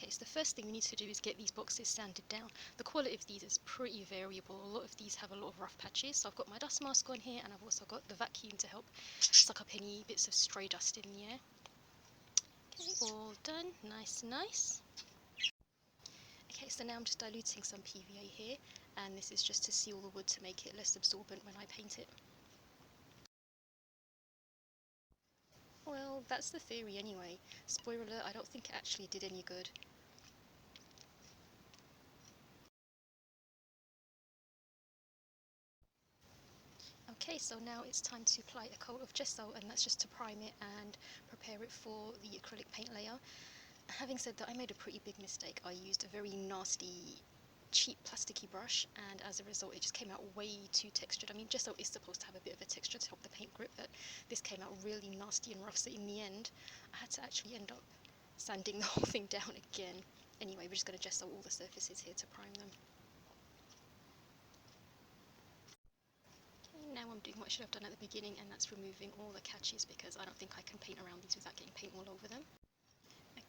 Okay, so the first thing we need to do is get these boxes sanded down. The quality of these is pretty variable. A lot of these have a lot of rough patches. So I've got my dust mask on here, and I've also got the vacuum to help suck up any bits of stray dust in the air. Okay, all done, nice. Okay, so now I'm just diluting some PVA here, and this is just to seal the wood to make it less absorbent when I paint it. Well, that's the theory anyway. Spoiler alert, I don't think it actually did any good. Okay, so now it's time to apply a coat of gesso, and that's just to prime it and prepare it for the acrylic paint layer. Having said that, I made a pretty big mistake. I used a very nasty, cheap plasticky brush, and as a result it just came out way too textured. I mean, gesso is supposed to have a bit of a texture to help the paint grip, but this came out really nasty and rough, so in the end I had to actually end up sanding the whole thing down again. Anyway, we're just going to gesso all the surfaces here to prime them. Okay, now I'm doing what I should have done at the beginning, and that's removing all the catches, because I don't think I can paint around these without getting paint all over them.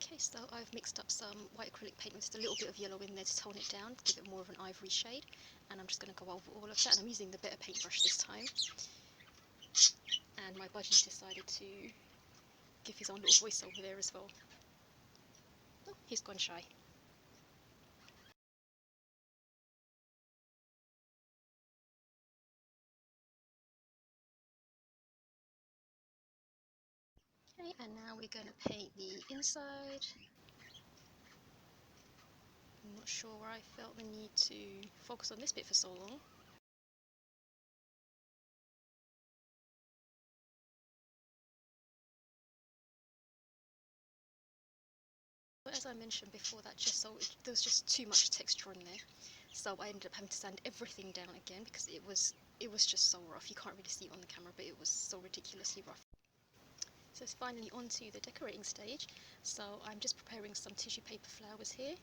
Okay, so I've mixed up some white acrylic paint with just a little bit of yellow in there to tone it down, give it more of an ivory shade, and I'm just going to go over all of that, and I'm using the better paintbrush this time. And my budgie decided to give his own little voice over there as well. Oh, he's gone shy. Okay, and now we're going to paint the inside. I'm not sure where I felt the need to focus on this bit for so long. But as I mentioned before, that gesso, there was just too much texture in there, so I ended up having to sand everything down again because it was just so rough. You can't really see it on the camera, but it was so ridiculously rough. So it's finally on to the decorating stage. So I'm just preparing some tissue paper flowers here,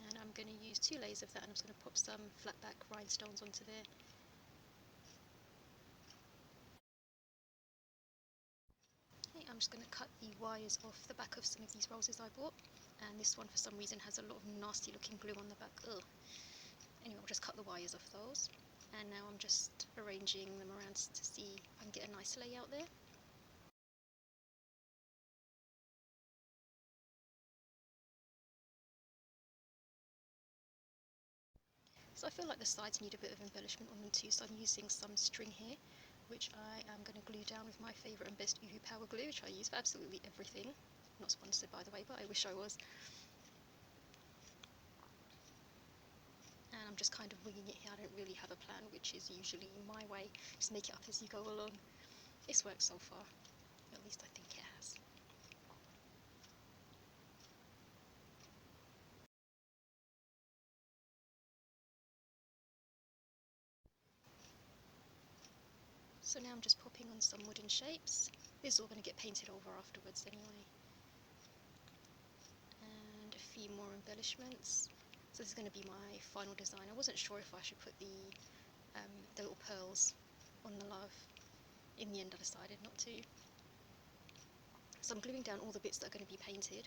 and I'm going to use 2 layers of that, and I'm just going to pop some flat back rhinestones onto there. Okay, I'm just going to cut the wires off the back of some of these roses I bought, and this one for some reason has a lot of nasty looking glue on the back. Ugh. Anyway, I'll just cut the wires off those, and now I'm just arranging them around to see if I can get a nice layout there. So I feel like the sides need a bit of embellishment on them too, so I'm using some string here, which I am going to glue down with my favourite and best UV Power glue, which I use for absolutely everything. Not sponsored, by the way, but I wish I was. And I'm just kind of winging it here. I don't really have a plan, which is usually my way. Just make it up as you go along. It's worked so far. At least I think it has. So now I'm just popping on some wooden shapes. This is all going to get painted over afterwards anyway. And a few more embellishments. So this is going to be my final design. I wasn't sure if I should put the little pearls on the love. In the end I decided not to. So I'm gluing down all the bits that are going to be painted.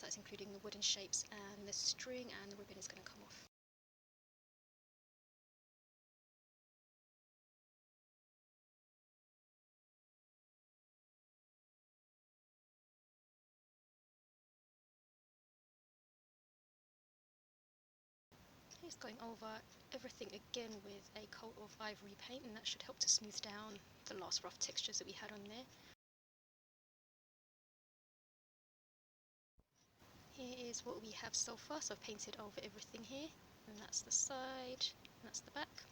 That's including the wooden shapes, and the string and the ribbon is going to come off. He's going over everything again with a coat of ivory paint, and that should help to smooth down the last rough textures that we had on there. Here is what we have so far. So I've painted over everything here, and that's the side, and that's the back.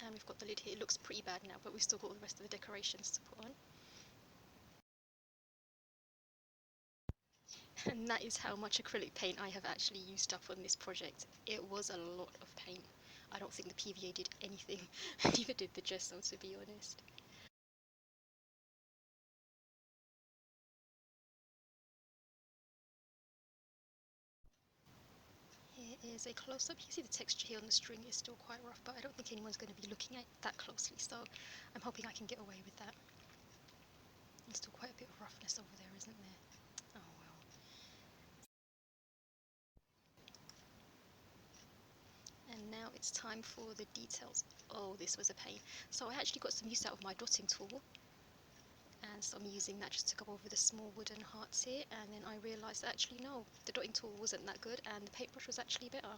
And we've got the lid here. It looks pretty bad now, but we've still got all the rest of the decorations to put on. And that is how much acrylic paint I have actually used up on this project. It was a lot of paint. I don't think the PVA did anything, neither did the gesso, to be honest. Here is a close-up. You can see the texture here on the string is still quite rough, but I don't think anyone's going to be looking at that closely, so I'm hoping I can get away with that. There's still quite a bit of roughness over there, isn't there? Oh well. now it's time for the details. Oh, this was a pain. So I actually got some use out of my dotting tool, and so I'm using that just to go over the small wooden hearts here, and then I realised that actually no, the dotting tool wasn't that good and the paintbrush was actually better.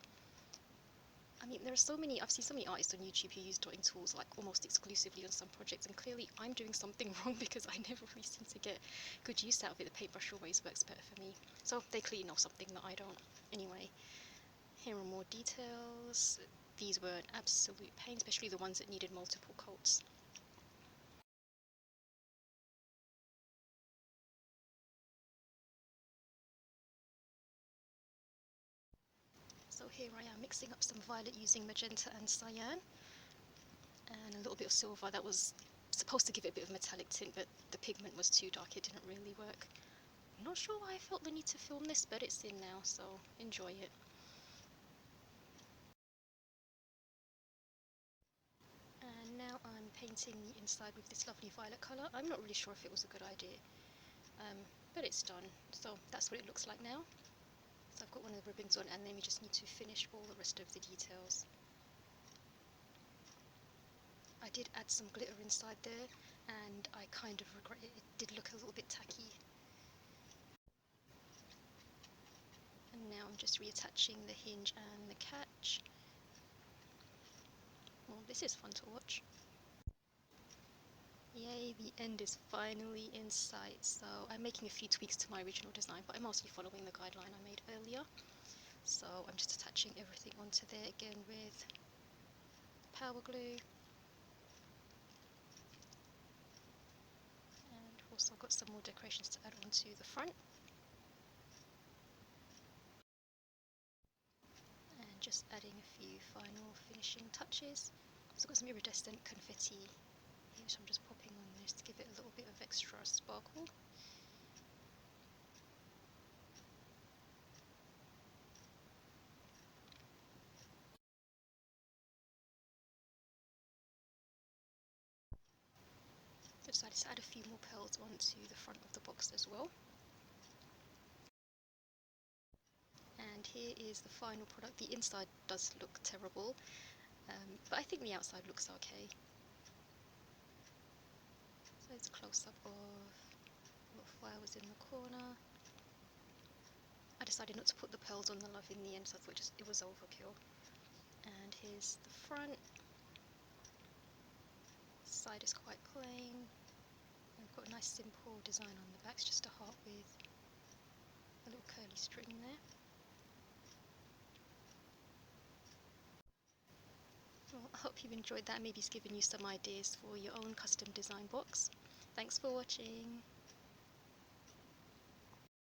I mean, there are so many, I've seen so many artists on YouTube who use dotting tools like almost exclusively on some projects, and clearly I'm doing something wrong because I never really seem to get good use out of it. The paintbrush always works better for me. So they clearly know something that I don't. Anyway, here are more details. These were an absolute pain, especially the ones that needed multiple coats. So here I am mixing up some violet using magenta and cyan, and a little bit of silver. That was supposed to give it a bit of metallic tint, but the pigment was too dark, it didn't really work. I'm not sure why I felt the need to film this, but it's in now, so enjoy it. And now I'm painting the inside with this lovely violet colour. I'm not really sure if it was a good idea, but it's done. So that's what it looks like now. So I've got one of the ribbons on, and then we just need to finish all the rest of the details. I did add some glitter inside there, and I kind of regret it. It did look a little bit tacky. And now I'm just reattaching the hinge and the catch. Well, this is fun to watch. Yay, the end is finally in sight. So I'm making a few tweaks to my original design, but I'm mostly following the guideline I made earlier. So I'm just attaching everything onto there again with power glue. And also got some more decorations to add onto the front. And just adding a few final finishing touches. So I've got some iridescent confetti here, which I'm just popping on this to give it a little bit of extra sparkle. I decided to add a few more pearls onto the front of the box as well. And here is the final product. The inside does look terrible, but I think the outside looks okay. So it's a close-up of little flowers in the corner. I decided not to put the pearls on the love in the end, so I thought it was overkill. And here's the front. The side is quite plain. I've got a nice simple design on the back, it's just a heart with a little curly string there. Well, I hope you've enjoyed that. Maybe it's given you some ideas for your own custom design box. Thanks for watching.